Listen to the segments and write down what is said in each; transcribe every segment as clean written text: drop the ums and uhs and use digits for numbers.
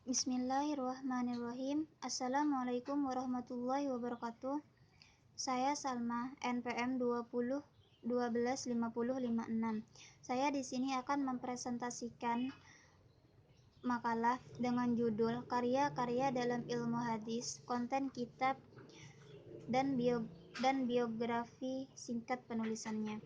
Bismillahirrahmanirrahim. Assalamualaikum warahmatullahi wabarakatuh. Saya Salma, NPM 20125056. Saya di sini akan mempresentasikan makalah dengan judul Karya-karya dalam ilmu hadis, konten kitab dan biografi singkat penulisannya.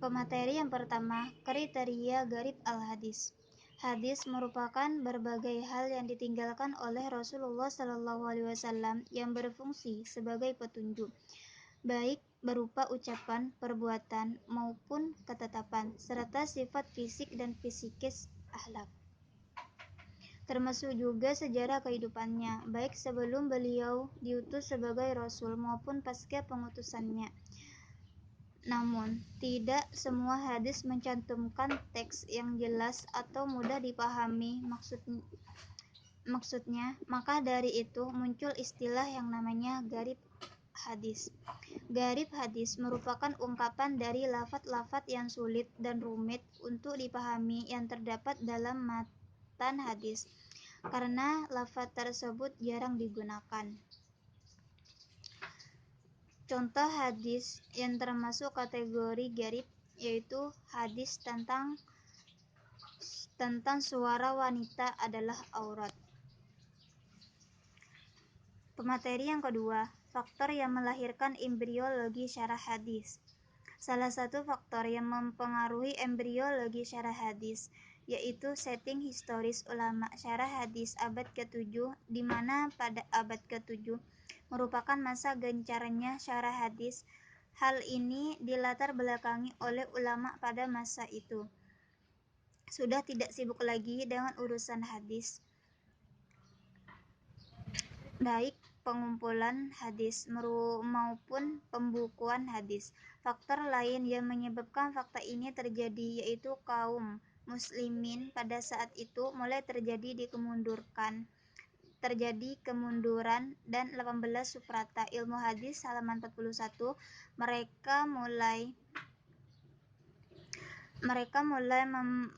Pemateri yang pertama, kriteria garib al-hadis. Hadis merupakan berbagai hal yang ditinggalkan oleh Rasulullah SAW yang berfungsi sebagai petunjuk, baik berupa ucapan, perbuatan, maupun ketetapan, serta sifat fisik dan psikis akhlak. Termasuk juga sejarah kehidupannya, baik sebelum beliau diutus sebagai Rasul maupun pasca pengutusannya. Namun, tidak semua hadis mencantumkan teks yang jelas atau mudah dipahami maksudnya, maka dari itu muncul istilah yang namanya garib hadis. Garib hadis merupakan ungkapan dari lafaz-lafaz yang sulit dan rumit untuk dipahami yang terdapat dalam matan hadis, karena lafaz tersebut jarang digunakan. Contoh hadis yang termasuk kategori garib yaitu hadis tentang suara wanita adalah aurat. Pemateri yang kedua, faktor yang melahirkan embriologi syarah hadis. Salah satu faktor yang mempengaruhi embriologi syarah hadis yaitu setting historis ulama syarah hadis abad ke-7, di mana pada abad ke-7 merupakan masa gencarnya syarah hadis. Hal ini dilatar belakangi oleh ulama pada masa itu sudah tidak sibuk lagi dengan urusan hadis, baik pengumpulan hadis maupun pembukuan hadis. Faktor lain yang menyebabkan fakta ini terjadi yaitu kaum muslimin pada saat itu mulai terjadi kemunduran dan 18 Suprata Ilmu Hadis halaman 41 mereka mulai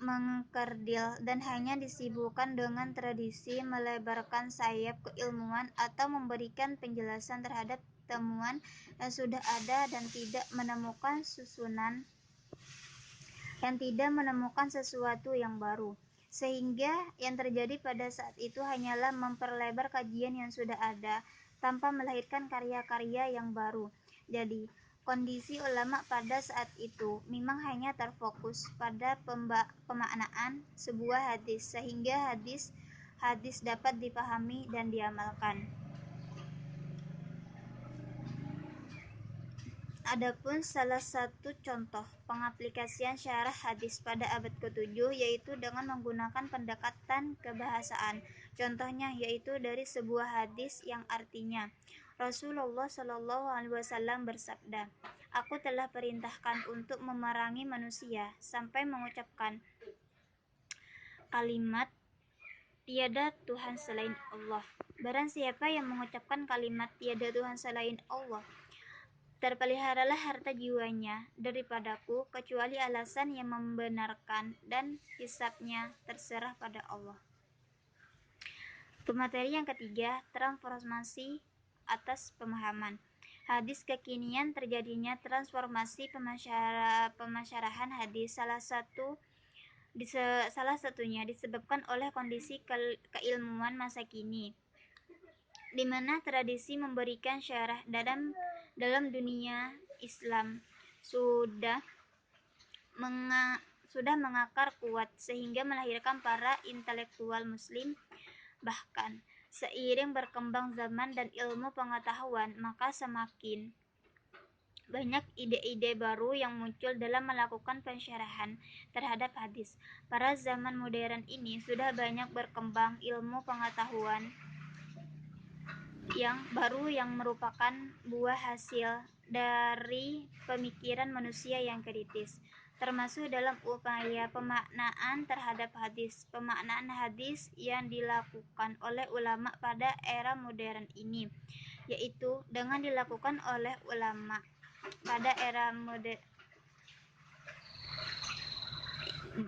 mengkerdil dan hanya disibukkan dengan tradisi melebarkan sayap keilmuan atau memberikan penjelasan terhadap temuan yang sudah ada dan tidak menemukan sesuatu yang baru. Sehingga yang terjadi pada saat itu hanyalah memperlebar kajian yang sudah ada tanpa melahirkan karya-karya yang baru. Jadi, kondisi ulama pada saat itu memang hanya terfokus pada pemaknaan sebuah hadis sehingga hadis dapat dipahami dan diamalkan. Adapun salah satu contoh pengaplikasian syarah hadis pada abad ke-7 yaitu dengan menggunakan pendekatan kebahasaan. Contohnya yaitu dari sebuah hadis yang artinya Rasulullah SAW bersabda, "Aku telah perintahkan untuk memerangi manusia sampai mengucapkan kalimat tiada Tuhan selain Allah. Barang siapa yang mengucapkan kalimat tiada Tuhan selain Allah, terpeliharalah harta jiwanya daripadaku kecuali alasan yang membenarkan dan hisabnya terserah pada Allah." Pemateri yang ketiga, transformasi atas pemahaman. Hadis kekinian terjadinya transformasi pemasyarahan hadis salah satunya disebabkan oleh kondisi keilmuan masa kini, di mana tradisi memberikan syarah dalam dunia Islam sudah mengakar kuat sehingga melahirkan para intelektual muslim. Bahkan seiring berkembang zaman dan ilmu pengetahuan, maka semakin banyak ide-ide baru yang muncul dalam melakukan pensyarahan terhadap hadis. Pada zaman modern ini sudah banyak berkembang ilmu pengetahuan yang baru yang merupakan buah hasil dari pemikiran manusia yang kritis, termasuk dalam upaya pemaknaan terhadap hadis. Pemaknaan hadis yang dilakukan oleh ulama pada era modern ini yaitu dengan dilakukan oleh ulama pada era modern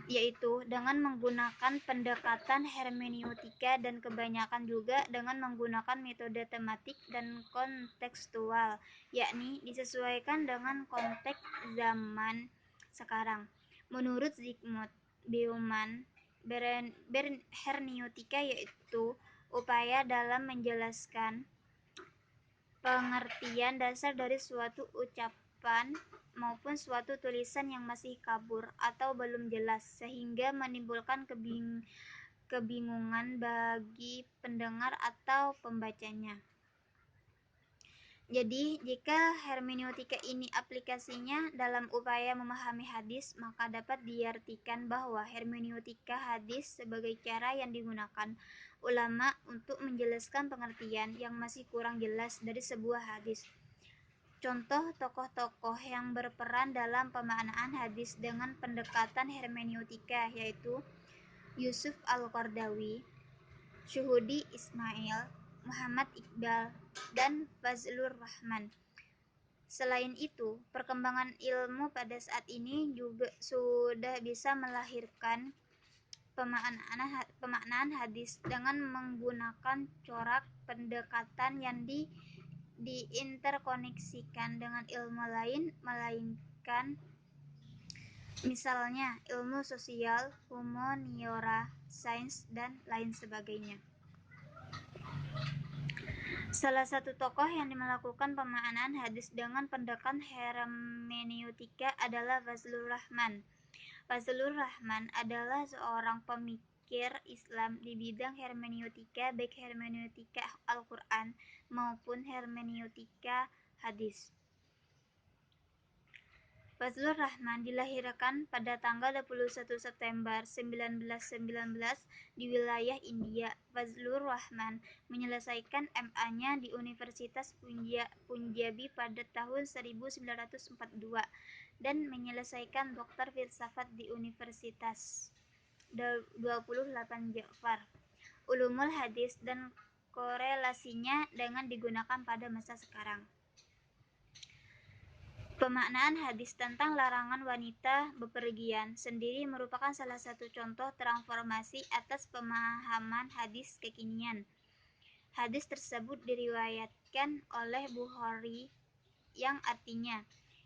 yaitu dengan menggunakan pendekatan hermeneutika dan kebanyakan juga dengan menggunakan metode tematik dan kontekstual, yakni disesuaikan dengan konteks zaman sekarang. Menurut Zygmunt Bauman, hermeneutika yaitu upaya dalam menjelaskan pengertian dasar dari suatu ucapan maupun suatu tulisan yang masih kabur atau belum jelas sehingga menimbulkan kebingungan bagi pendengar atau pembacanya. Jadi, jika hermeneutika ini aplikasinya dalam upaya memahami hadis, maka dapat diartikan bahwa hermeneutika hadis sebagai cara yang digunakan ulama untuk menjelaskan pengertian yang masih kurang jelas dari sebuah hadis. Contoh tokoh-tokoh yang berperan dalam pemaknaan hadis dengan pendekatan hermeneutika yaitu Yusuf Al-Qardawi, Syuhudi Ismail, Muhammad Iqbal, dan Fazlur Rahman. Selain itu, perkembangan ilmu pada saat ini juga sudah bisa melahirkan pemaknaan hadis dengan menggunakan corak pendekatan yang diinterkoneksikan dengan ilmu lain, melainkan misalnya ilmu sosial, humaniora, sains, dan lain sebagainya. Salah satu tokoh yang melakukan pemaknaan hadis dengan pendekatan hermeneutika adalah Fazlur Rahman. Fazlur Rahman adalah seorang pemikir Islam di bidang hermeneutika, baik hermeneutika Al-Quran maupun hermeneutika hadis. Fazlur Rahman dilahirkan pada tanggal 21 September 1919 di wilayah India. Fazlur Rahman menyelesaikan MA-nya di Universitas Punjabi pada tahun 1942 dan menyelesaikan doktor filsafat di Universitas 28 Ja'far. Ulumul hadis dan korelasinya dengan digunakan pada masa sekarang. Pemaknaan hadis tentang larangan wanita bepergian sendiri merupakan salah satu contoh transformasi atas pemahaman hadis kekinian. Hadis tersebut diriwayatkan oleh Bukhari yang artinya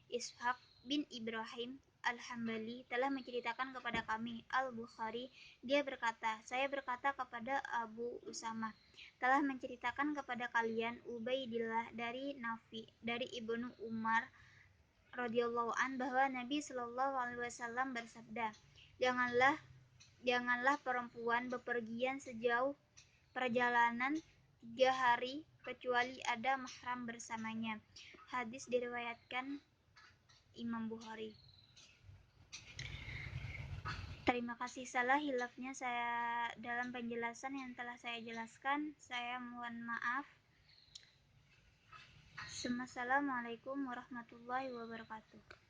Ishaq bin Ibrahim Al-Hambali telah menceritakan kepada kami. Al-Bukhari, dia berkata, saya berkata kepada Abu Usama, telah menceritakan kepada kalian Ubaidillah dari Nafi, dari Ibnu Umar radhiyallahu an bahwa Nabi Shallallahu alaihi wasallam bersabda, janganlah perempuan bepergian sejauh perjalanan 3 hari kecuali ada mahram bersamanya. Hadis diriwayatkan Imam Bukhari. Terima kasih, salah hilafnya saya dalam penjelasan yang telah saya jelaskan. Saya mohon maaf. Assalamualaikum warahmatullahi wabarakatuh.